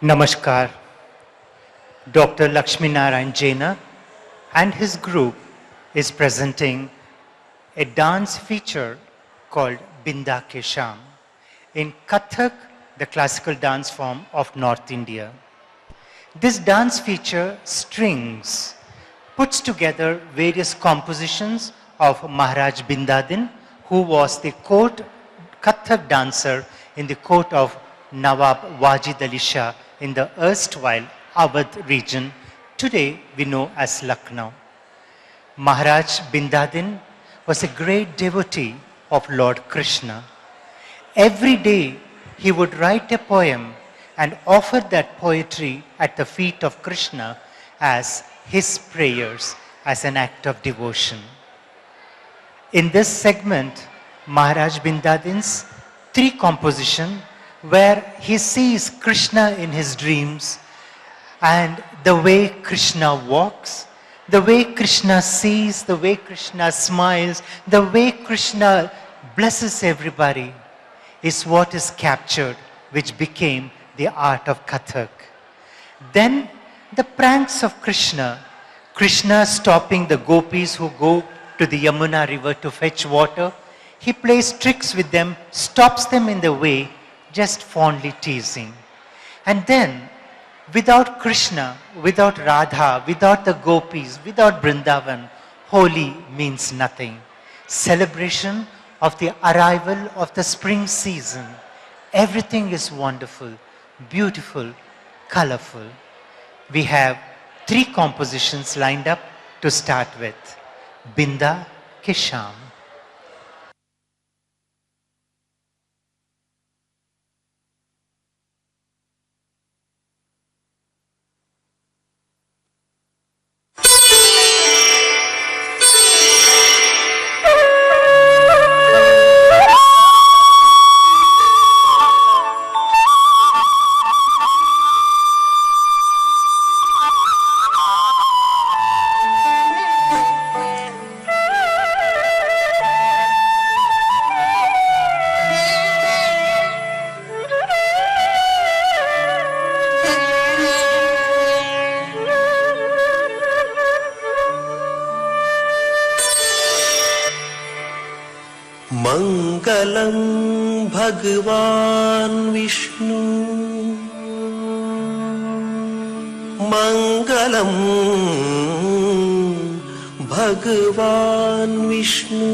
Namaskar. Dr. Lakshmi Narayan Jaina and his group is presenting a dance feature called Binda Ke Sham in Kathak, the classical dance form of North India. This dance feature puts together various compositions of Maharaj Bindadin, who was the court Kathak dancer in the court of Nawab Wajid Ali Shah in the erstwhile Awadh region, today we know as Lucknow. Maharaj Bindadin was a great devotee of Lord Krishna. Every day he would write a poem and offer that poetry at the feet of Krishna as his prayers, as an act of devotion. In this segment, Maharaj Bindadin's three composition where he sees Krishna in his dreams and the way Krishna walks, the way Krishna sees, the way Krishna smiles, the way Krishna blesses everybody is what is captured, which became the art of Kathak. Then the pranks of Krishna, Krishna stopping the gopis who go to the Yamuna river to fetch water, he plays tricks with them, stops them in the way, just fondly teasing. And then, without Krishna, without Radha, without the gopis, without Vrindavan, Holi means nothing. Celebration of the arrival of the spring season. Everything is wonderful, beautiful, colorful. We have three compositions lined up to start with. Binda Ke Sham. मंगलम भगवान विष्णु मंगलम भगवान विष्णु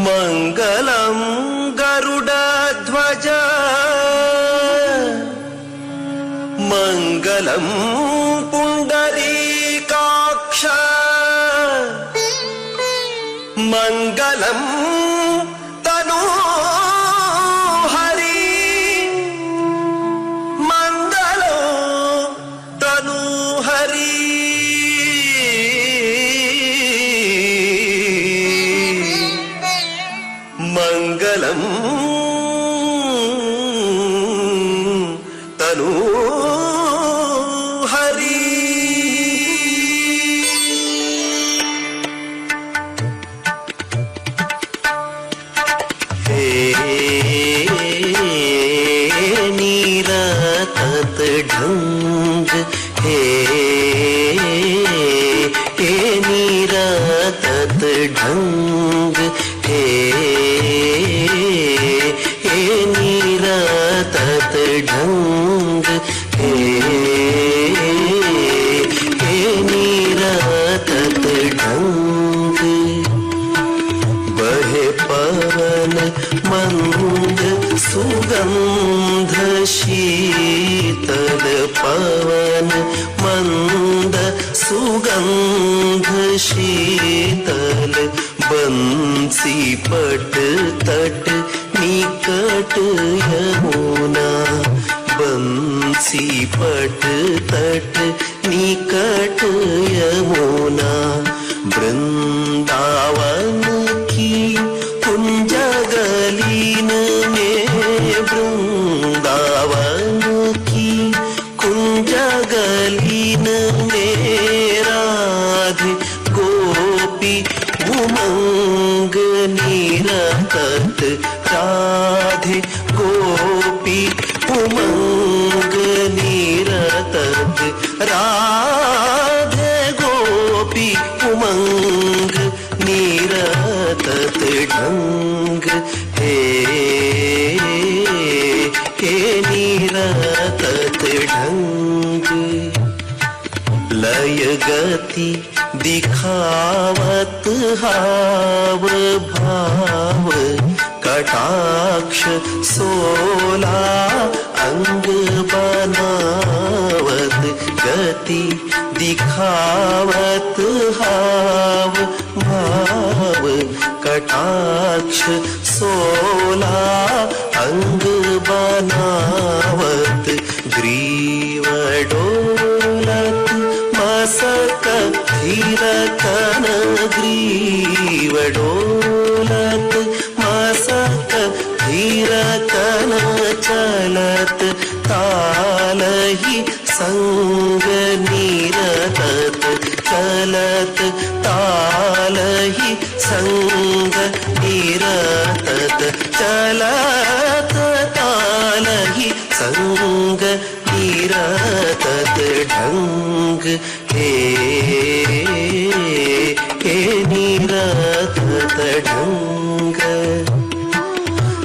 मंगलम गरुड़ध्वज मंगलम पुंडरीकाक्ष मंगलम तनु हरि मंगलो तनु हरि मंगलम तनु ढंग हे नीरतत ढंग हे नीरतत ढंग हे नीरतत ढंग बहे पवन मंद सुगंध शीतल पवन मंद सुगंध शीतल बंसी पट तट निकट यमुना बंसी पट तट निकट यमुना वृंदावन की कुंजगलीन में वृंदावन की कुंजगलीन में राधे गोपी उमंग निरतत राधे गोपी राधे गोपी उमंग निरतत ढंग हे निरतत ढंग लय गति दिखावत हाव भाव कटाक्ष 16 अंग बनावत गति दिखावत हाव भाव कटाक्ष 16 अंग बनावत ग्रीव डोलत मसक धीर कन ग्रीव डोलत मसक धीर कन चलत तालहि संग निरतत चलत तालहि संग निरतत चलत तालहि संग निरतत ढंग हे निरतत ढंग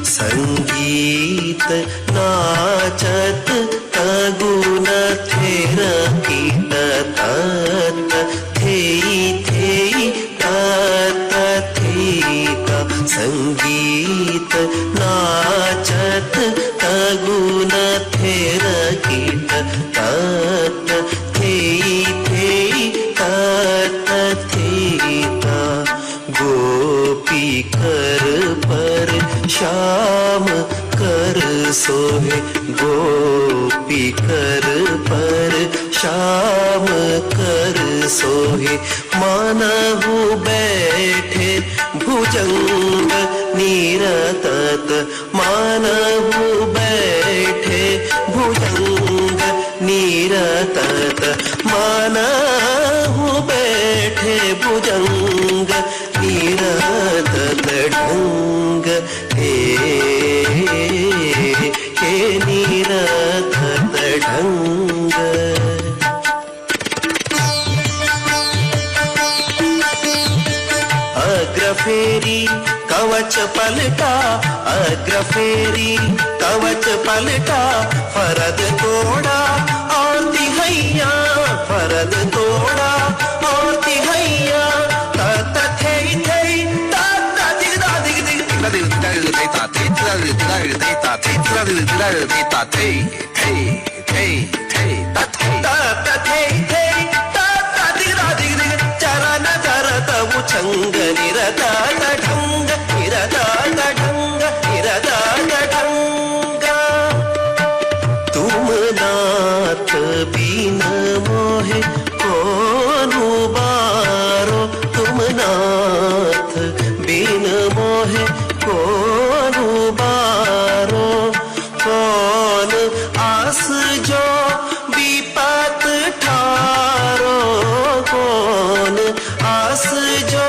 संगीत नाचत तगुन थेर कीत तत थेई थेई तत थेता संगीत नाचत तगुन थेर कीत तत थेई थेई तत थेता गोपी कर पर श्याम कर सोहे गोपी कर पर श्याम कर सोहे मानहु बैठे भुजंग निरतत मानहु बैठे भुजंग निरतत मानहु बैठे भुजंग निरतत ढंग हे निरतत ढंग अग्रफेरी कवच पलटा अग्रफेरी कवच पलटा फरद तोड़ा और तिहैया फरद तोड़ा और तिहैया तत थेई थेई तत दिगदा दिग दिग दिगदा दिग दिग देता थे दिगदा दिग देता थे दिगदा दिग देता थे थे थे थे तत तत थेई थेई तत दिगदा दिग दिग चरण चरत उछंग निरतत ढंग निरतत ढंग निरतत ढंग तुम नाथ बिन मोहे कौन उबारो तुम नाथ बिन मोहे कौन उबारो कौन आस जो विपत ठारो कौन आस जो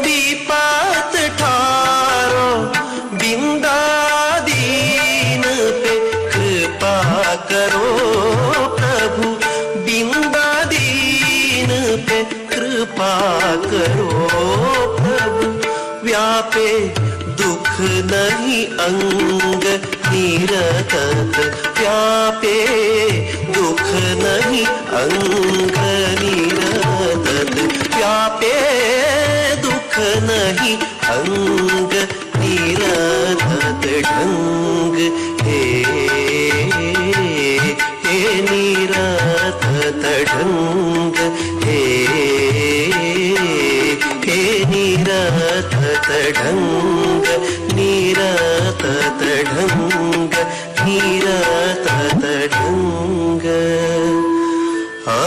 विपत ठारो बिंदा दीन पे कृपा करो प्रभु बिंदा दीन पे कृपा करो प्रभु व्यापे दुख नहीं अंग निरतत व्यापे दुख नहीं अंग निरतत व्यापे दुख नहीं अंग निरतत ढंग हे निरतत ढंग हे निरतत ढंग निरतत ढंग निरतत ढंग आ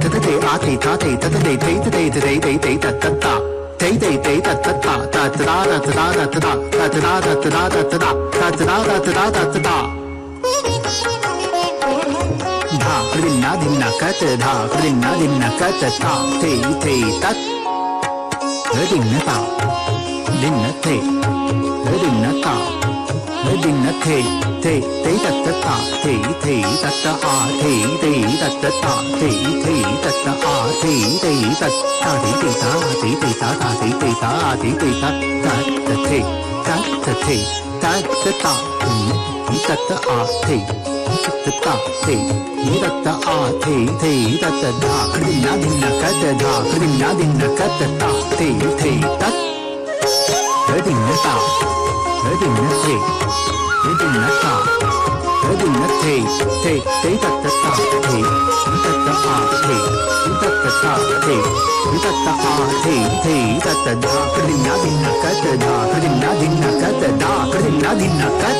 ततते आते ताते ततते तै ततै ततै तै तै तत्तता तै तै तै तत्तता ततदा ततदा ततदा ततदा ततदा ततदा ततदा ततदा ततदा धा कृदिन्ना धिन्ना कत धा कृदिन्ना धिन्ना कत ता तै तै तत् कृदिन्नता दिन्नते कृदिन्नता कृदिन्नते तै तै तत्तता तै तै तत्त आ तै तै तत्तता तै तै तत्त आ तै तै तत्ता तै तै ता तै तै ता ता तै तै ता तै तै ता तत्तते तत्तते तत्तता तत्त आ तै तत्ता तै तत्त आ तै तै तत्त धा कृदिन्ना धिन्ना कत धा कृदिन्ना धिन्ना कत ता तै तै तत् कृदिन्नता कृदिन्नते कृदिन्नता कृदिन्नते तै तै तत्तता तै तत्त आ तै तत्तता तै तत्त आ तै तै तत्त धा कृदिन्ना धिन्ना कत धा कृदिन्ना धिन्ना कत धा कृदिन्ना धिन्ना कत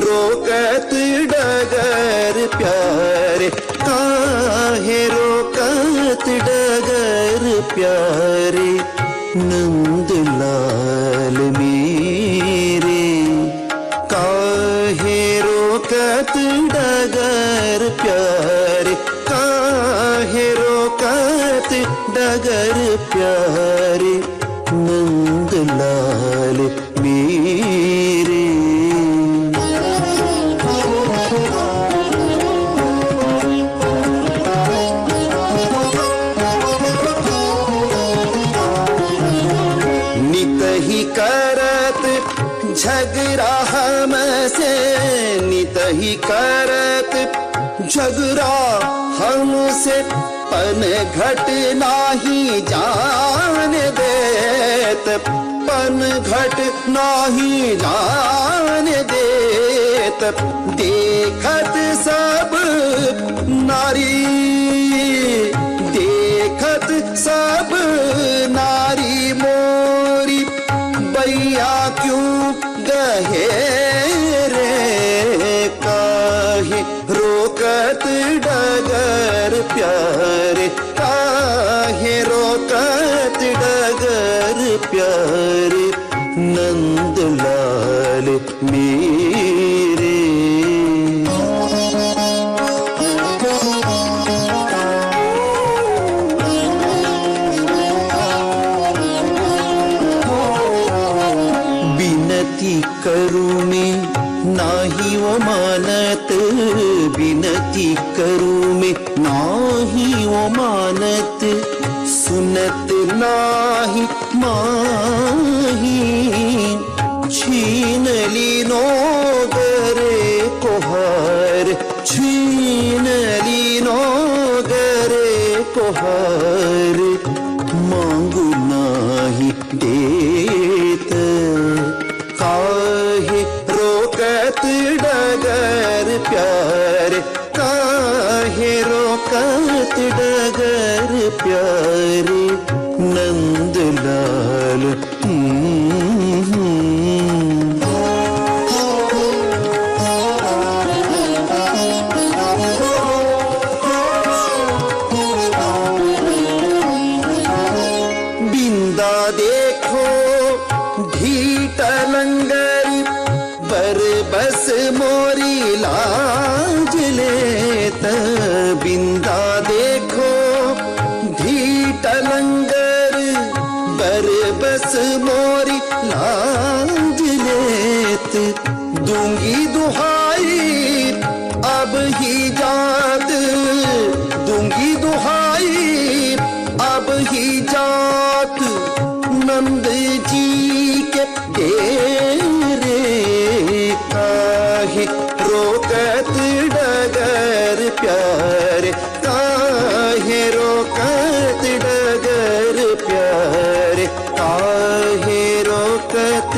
रोकत डगर प्यारे काहे रोकत डगर प्यारे नंदलाल मेरे काहे रोकत डगर प्यारे काहे रोकत डगर प्यारे नंदलाल मेरे करत झगड़ा हमसे नित ही करत झगड़ा हमसे पन घट नाही जान देत पन घट नाही जान देत देखत सब नारी देखत सब नारी मोरी भैया क्यों गहे रे काहे रोकत डगर प्यारे काहे रोकत डगर प्यारे नंदलाल मेरे करूं मैं नाही वो मानत बिनती करूं मैं नाही वो मानत सुनत नाही माही छीन ली नो गरे कोहार छीन ली नो गरे कोहार मांगू नाही देत काहे रोकत डगर प्यारे काहे रोकत डगर प्यारे नंदलाल बिंदा देखो ढीठ लंगर बस मोरी लाज लेत बिंदा देखो ढीठ लंगर बस मोरी लाज लेत दूंगी दुहाई अब ही जात दूंगी दुहाई अब ही जात नंद जी के डेरे काहे रोकत डगर प्यारे काहे रोकत डगर प्यारे काहे रोकत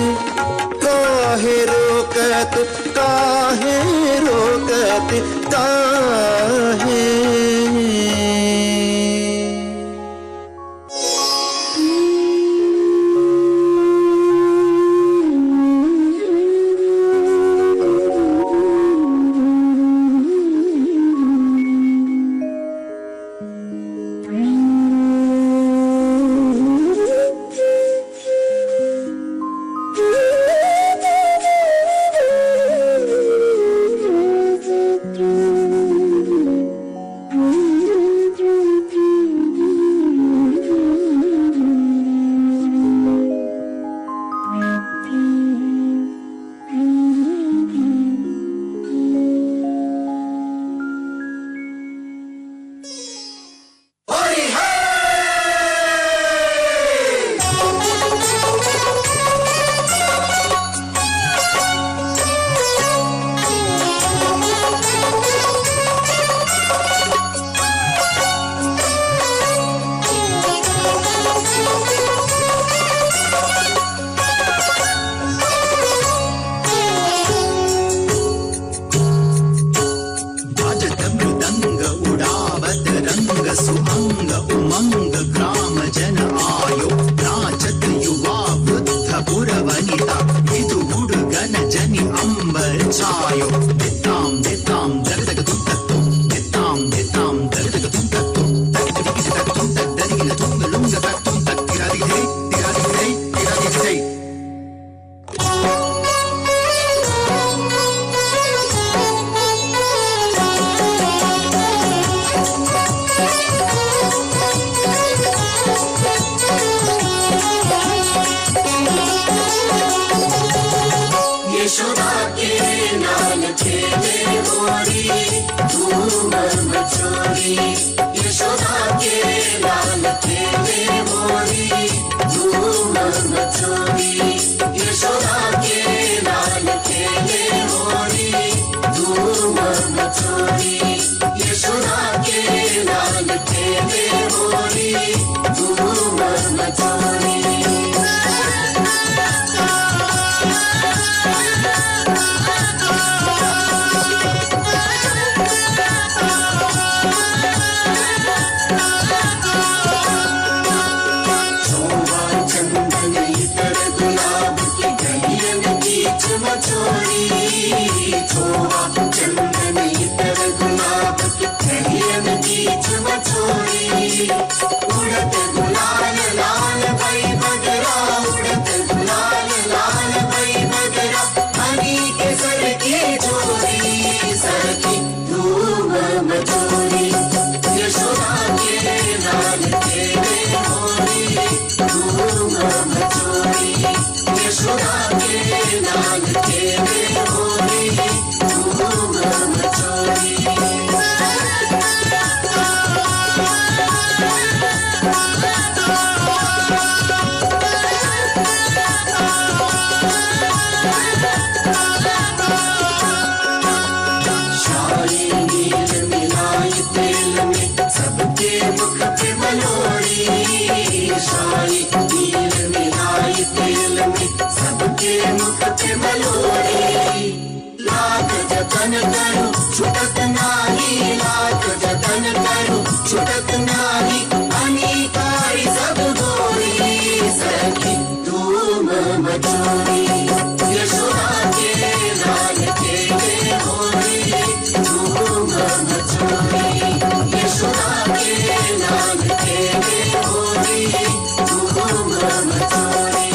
मचोरी यशोदा के लाल खेले होरी धूम मचोरी उड़त गुलाल लाल भाई बगरा उड़त गुलाल लाल भाई बगरा हनी के सर की चोरी सर की धूम मचोरी यशोदा के लाल खेले होरी धूम मचोरी यशोदा के लाल खेले होरी धूम मचोरी सबके मुख पे मलोड़ी शाही नील मिलाई तेल में सबके मुख पे मलोड़ी लाख जतन करूं छुटत नाही लाख जतन करूं छुटत नाही अनिकारी सब गोरी सखी धूम मचोरी यशोदा के लाल खेले होरी धूम मचोरी यशोदा के लाल खेले होरी धूम मचोरी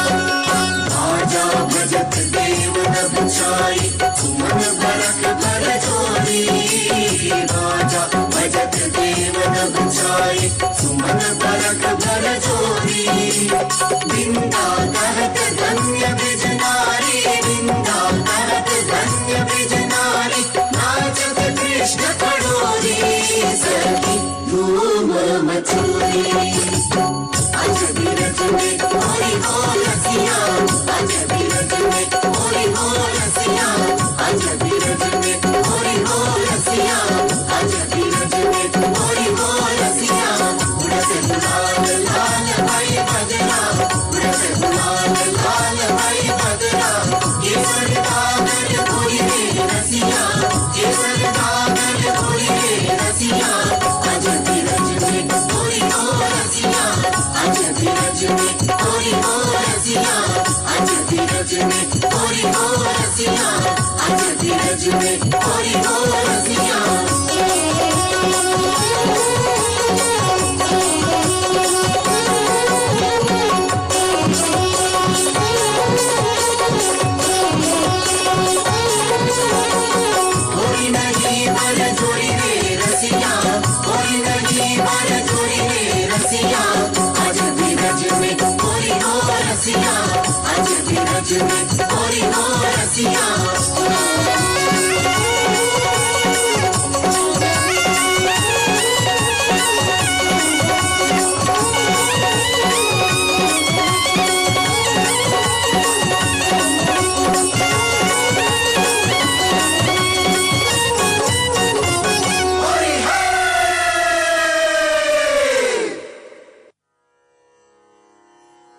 बाजा बजत देव नभ छाई सुमन बरक भर जोरी बाजा बजत देव नभ छाई सुमन बरक भर जोरी बिंदा कहत धन्य बिजनारी बिंदा कहत धन्य बिजनारी नाचत कृष्ण कड़ोरी सखी धूम मचोरी आज बिरज में होरी हो रसिया आज बिरज में होरी हो रसिया आज बिरज में होरी हो रसिया आज बिरज में होरी हो रसिया उड़त गुलाल लाल भाई बगरा उड़त गुलाल लाल भाई बगरा केसर दागर होरी रे रसिया केसर दागर होरी रे रसिया आज बिरज में होरी हो रसिया आज बिरज में होरी हो रसिया आज बिरज में होरी हो रसिया आज बिरज में होरी हो रसिया होरी नहीं वर जोड़ी रे रसिया होरी नहीं वर जोड़ी रे रसिया आज बिरज में होरी हो रसिया आज बिरज में होरी हो रसिया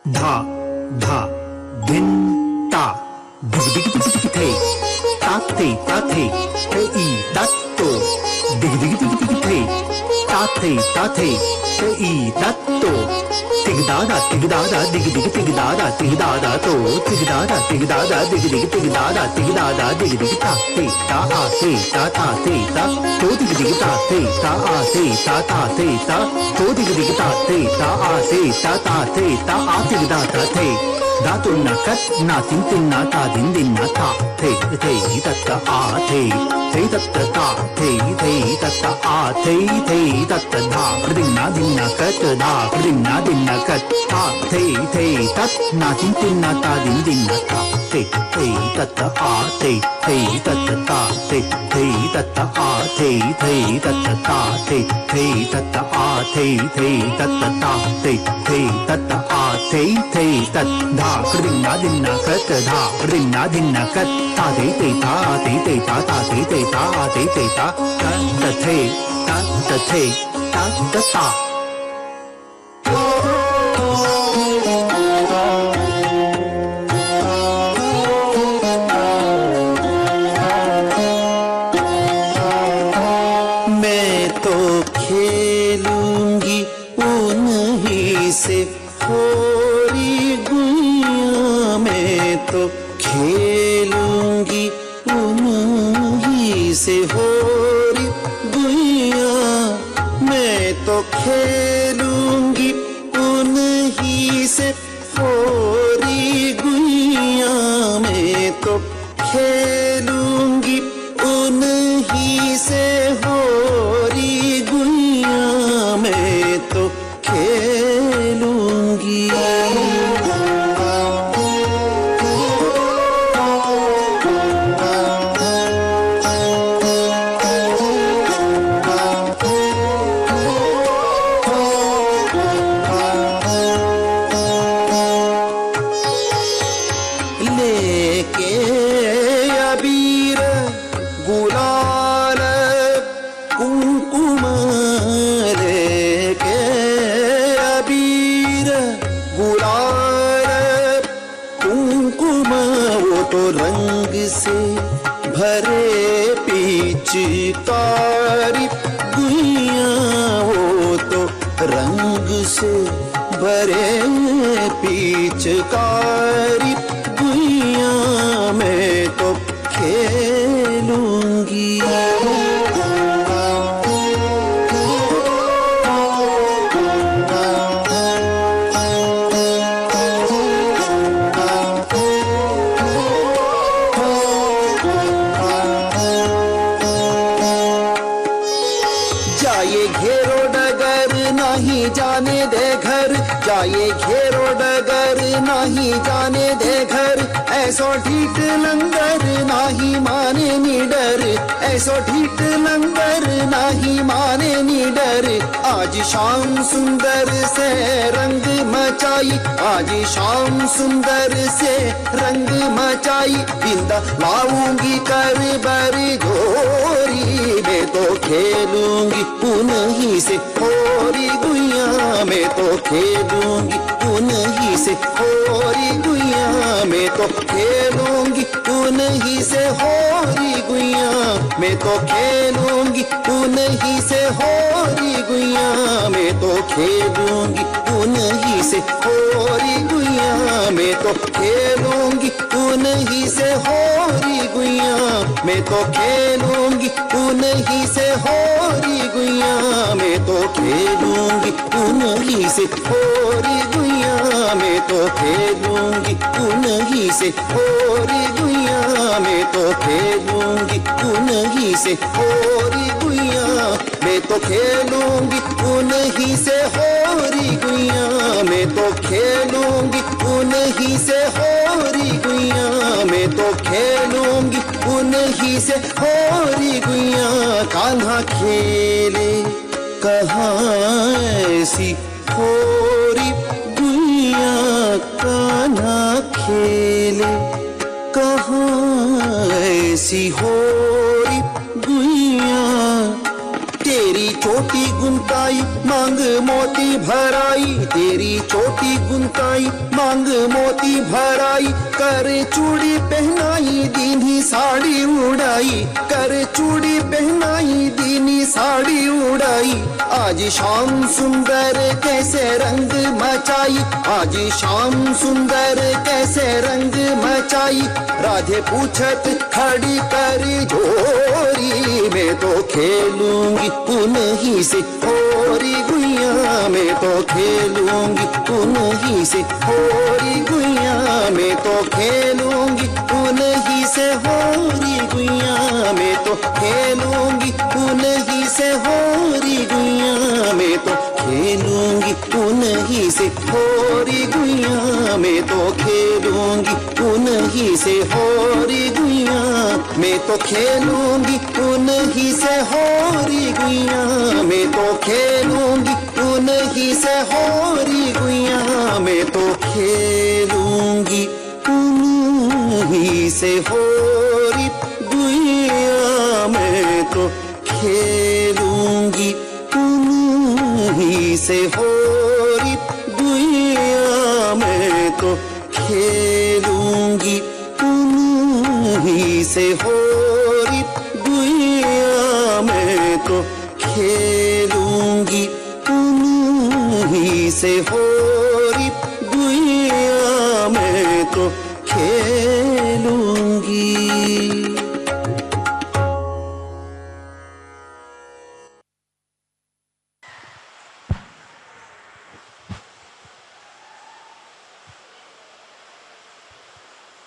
धा धा धिन ता दिग दिग दिग दिग थे ताते ताथे ते ई तत्तो दिग दिग दिग दिग थे ताते ताथे ते ई तत्तो तिगदादा तिगदादा दिग दिग तिगदादा तिगदादा तो तिगदादा तिगदादा दिग दिग तिगदादा तिगदादा दिग दिग ताते ता आते ता ताते ता तो दिग दिग ताते ता आते ता ताते ता तो दिग दिग ताते ता आते ता ताते ता आ तिगदाता थे दातुल ना कत ना तिन तिन ना ता दिन दिन ना था थे थे तत्त आ थे तत्त ता थे तत्त आ थे तत्त धा कृदिन्ना दिन्ना कत धा कृदिन्ना दिन्ना कत ता थे तत् ना दिन दिन्ना ता दिन दिन्ना ता थे तत्त आ थे तत्त ता थे तत्त आ थे तत्त ता थे तत्त आ थे तत्त ता थे तत्त आ थे तत् धा कृदिन्ना दिन्ना कत धा कृदिन्ना दिन्ना कत ता ता ता ता थे ता मैं तो खेलूंगी उन्हीं से होरी गुइया मैं तो खेलूंगी उन्हीं से होरी गुइया मैं तो खेलूंगी उन्हीं से होरी गुइया मैं तो खेलूंगी उन्हीं से होरी गुइया मैं तो खेलूंगी लेके अबीर गुलाल कुंकुम लेके अबीर गुलाल कुंकुम वो तो रंग से भरे पिचकारी गुइया वो तो रंग से भरे पिचकारी गुइया मैं तो खेलूंगी जाए घेरो डगर नहीं जाने दे घर जाए घेरो डगर नहीं जाने दे घर ऐसो ढीठ लंगर नहीं माने निडर ऐसो ढीठ लंगर नहीं माने निडर आज शाम सुंदर से रंग मचाई आज शाम सुंदर से रंग मचाई बिंदा लाऊंगी कर बर जोरी मैं तो खेलूंगी उन्हीं से होरी गुइया मैं तो खेलूंगी उन्हीं से होरी गुइया मैं तो खेलूंगी उन्हीं से होरी गुइया मैं तो खेलूंगी उन्हीं से होरी गुइया मैं तो खेलूंगी उन्हीं से होरी गुइया मैं तो खेलूंगी उन्हीं से होरी गुइया मैं तो खेलूंगी उन्हीं से होरी गुइया मैं तो खेलूंगी उन्हीं से होरी गुइया मैं तो खेलूंगी उन्हीं से होरी गुइया मैं तो खेलूंगी उन्हीं से होरी गुइया मैं तो खेलूंगी उन्हीं से होरी गुइया मैं तो खेलूंगी उन्हीं से होरी गुइया मैं तो खेलूंगी उन्हीं से होरी गुइया कान्हा खेले कहाँ ऐसी होरी गुइया कान्हा खेले कहाँ ऐसी होरी गुइया तेरी चोटी गुंताई मांग मोती भराई तेरी चोटी गुंताई मांग मोती भराई कर चूड़ी पहनाई दीनी साड़ी उड़ाई कर चूड़ी पहनाई दीनी साड़ी उड़ाई आज शाम सुंदर कैसे रंग मचाई आज शाम सुंदर कैसे रंग मचाई राधे पूछत खड़ी कर जोरी मैं तो खेलूंगी उन्हीं से होरी गुइया मैं तो खेलूंगी उन्हीं से होरी गुइया, मैं तो खेलूंगी उन्हीं से होरी गुइया, मैं तो खेलूंगी उन्हीं से होरी गुइया, मैं तो खेलूंगी उन्हीं से होरी गुइया, मैं तो खेलूंगी उन्हीं से होरी गुइया, मैं तो खेलूंगी उन्हीं से होरी गुइया, मैं तो खेलूंगी उन्हीं से होरी गुइया, मैं तो खेलूंगी उन्हीं से होरी गुइया, मैं तो खेलूंगी उन्हीं से होरी गुइया, मैं तो खेलूंगी उन्हीं से होरी गुइया, मैं तो खेलूंगी उन्हीं से होरी गुइया, मैं तो खेलूंगी।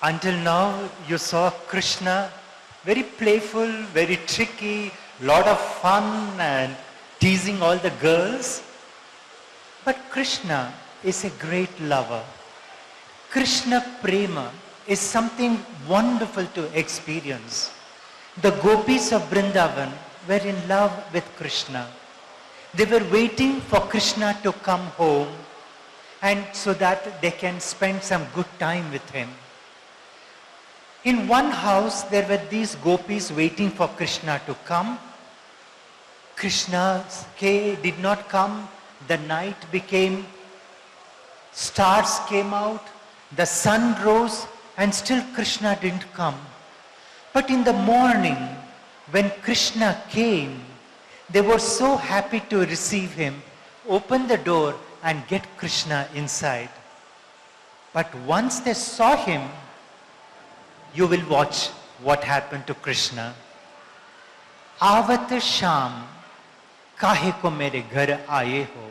Until now, you saw Krishna very playful, very tricky, lot of fun and teasing all the girls. But Krishna is a great lover. Krishna Prema is something wonderful to experience. The gopis of Vrindavan were in love with Krishna. They were waiting for Krishna to come home and so that they can spend some good time with him. In one house, there were these gopis waiting for Krishna to come. Krishna did not come. The night became, stars came out, the sun rose, and still Krishna didn't come. But in the morning, when Krishna came, they were so happy to receive him, open the door and get Krishna inside. But once they saw him, you will watch what happened to Krishna. आवत शाम काहे को मेरे घर आए हो.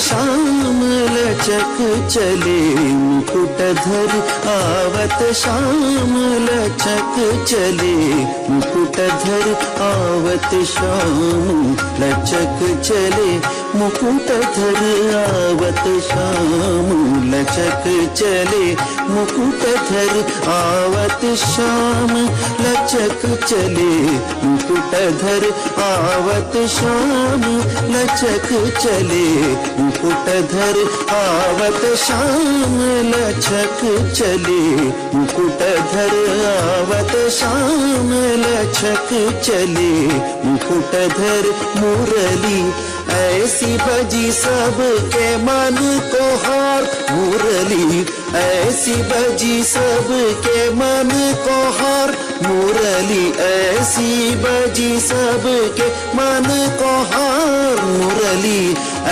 शाम लचक चले मुकुटधर आवत शाम लचक चले मुकुटधर आवत शाम लचक चले मुकुटधर आवत शाम लचक चले मुकुटधर आवत शाम लचक चले मुकुटधर आवत शाम लचक चले मुकुटधर आवत शाम लचक चले मुकुटधर आवत शाम लचक चले मुकुटधर मुरली ऐसी बजी सबके मन को हार मुरली ऐसी बजी सबके मन को हार मुरली ऐसी बजी सबके मन को हार मुरली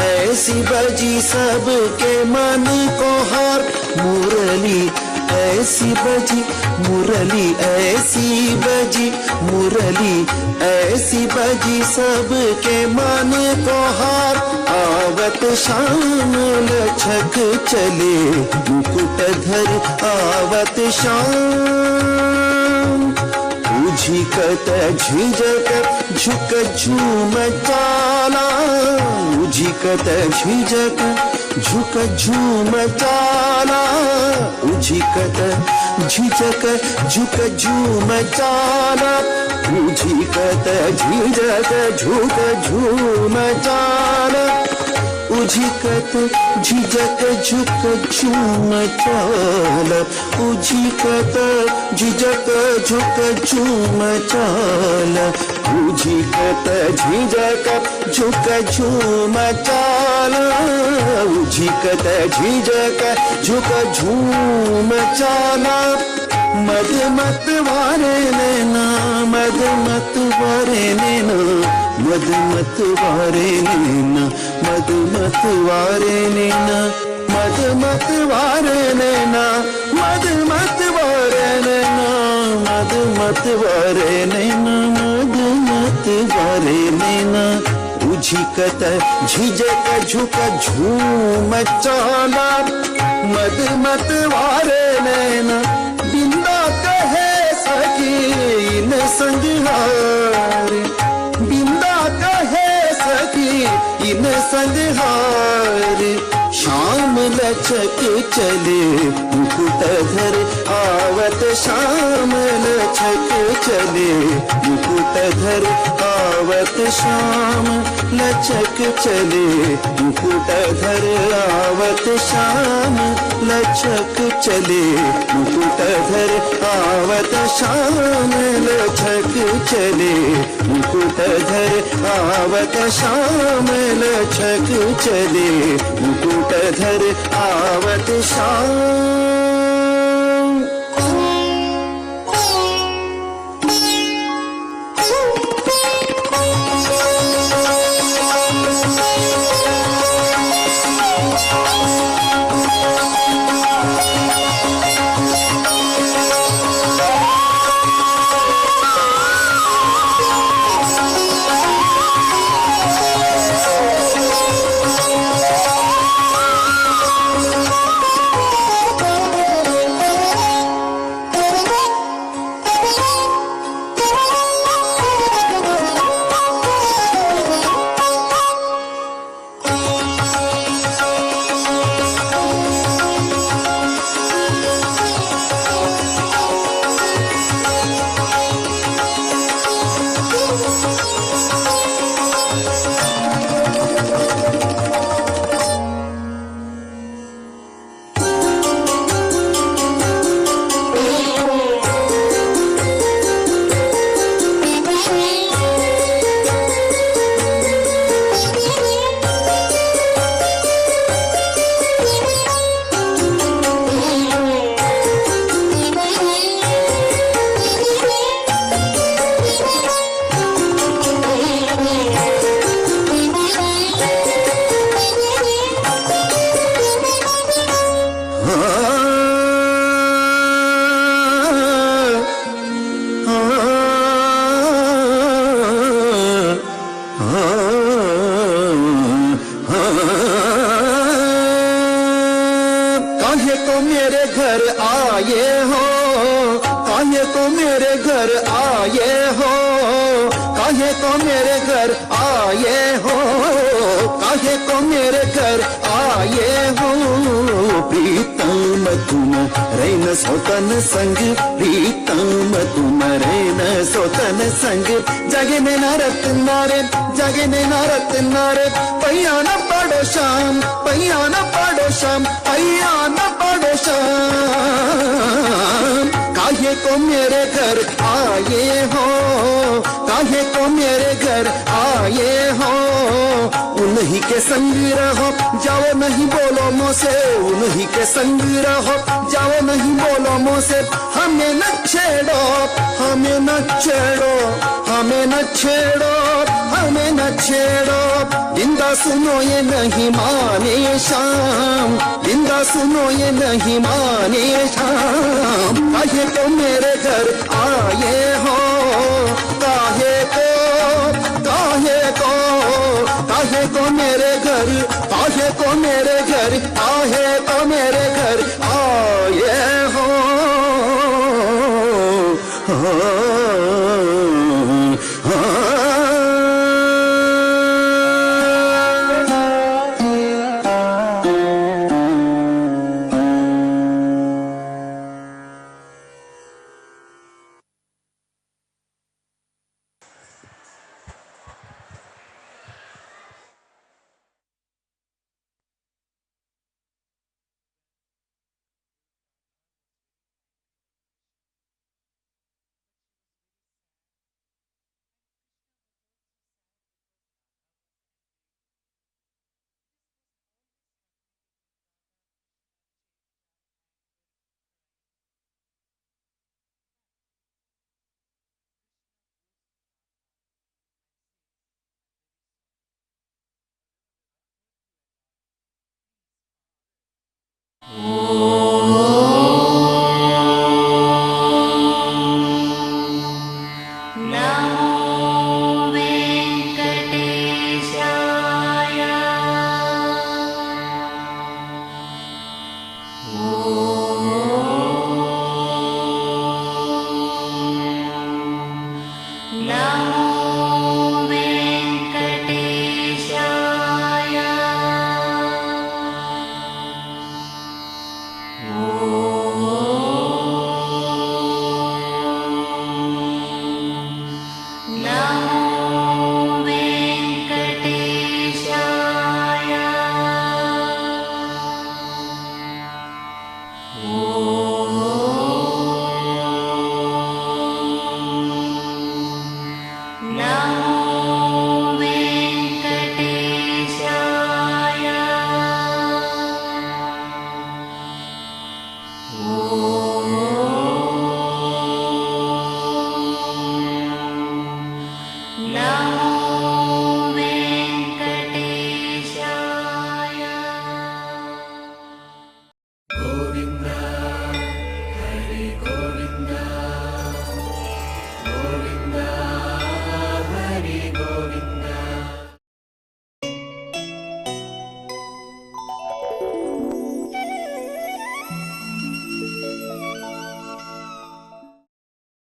ऐसी बजी सबके मन को हार मुरली ऐसी बजी मुरली ऐसी बजी मुरली ऐसी बजी सबके मन को हार आवत शाम लचक चले मुकुटधर आवत शाम झिकत झिझक झुक झूम चाला झिकत झिझक झुक झूम चाला झिकत झिझक झुक झूम चाला झिकत झिझक झुक झूम चाला उझिकत झिझक झुक झूम चाल उझिकत झिझक झुक झूम चाल उझिकत झिझक झुक झूम चाल उझिकत झिझक झुक झूम चाला मद मत वारे नैना मद मत वारे नैना मद मत वारे नैना मद मत वारे नैना मद मत वारे नैना मद मत वारे नैना मद मत वारे नैना मद मत वारे नैना उझिकत झिझक झुक झूम चाला मद मत वारे नैना बिंदा कहे सखी इन संगहार बिंदा कहे सखी इन संगहार शाम लचक चले मुकुटधर आवत शाम लचक चले मुकुटधर आवत शाम लचक चले मुकुटधर आवत शाम लचक चले मुकुटधर आवत शाम लचक चले मुकुटधर आवत शाम लचक चले मुकुटधर आवत शाम को मेरे घर आए हो, काहे को मेरे घर आए हो, काहे को मेरे घर आए हो। प्रीतम तुम रैन सोतन संग, प्रीतम तुम रैन सोतन संग। जगने न रत्नारे, जगने न रत्नारे, पैया न पड़ो शाम, पैया न पड़ो शाम, पैया न पड़ो शाम। काहे को मेरे घर आए हो, काहे को मेरे घर आए हो। उन्हीं के संग रहो, जाओ नहीं बोलो मुझसे, उन्हीं के संग रहो, जाओ नहीं बोलो मुझसे। हमें न छेड़ो, हमें न छेड़ो, हमें न छेड़ो, हमें न छेड़ो। जिंदा सुनो ये नहीं माने शाम, जिंदा सुनो ये नहीं माने शाम। काहे को मेरे घर आए हो, काहे को, काहे को, काहे को मेरे घर, काहे को मेरे घर, काहे को मेरे घर आए हो।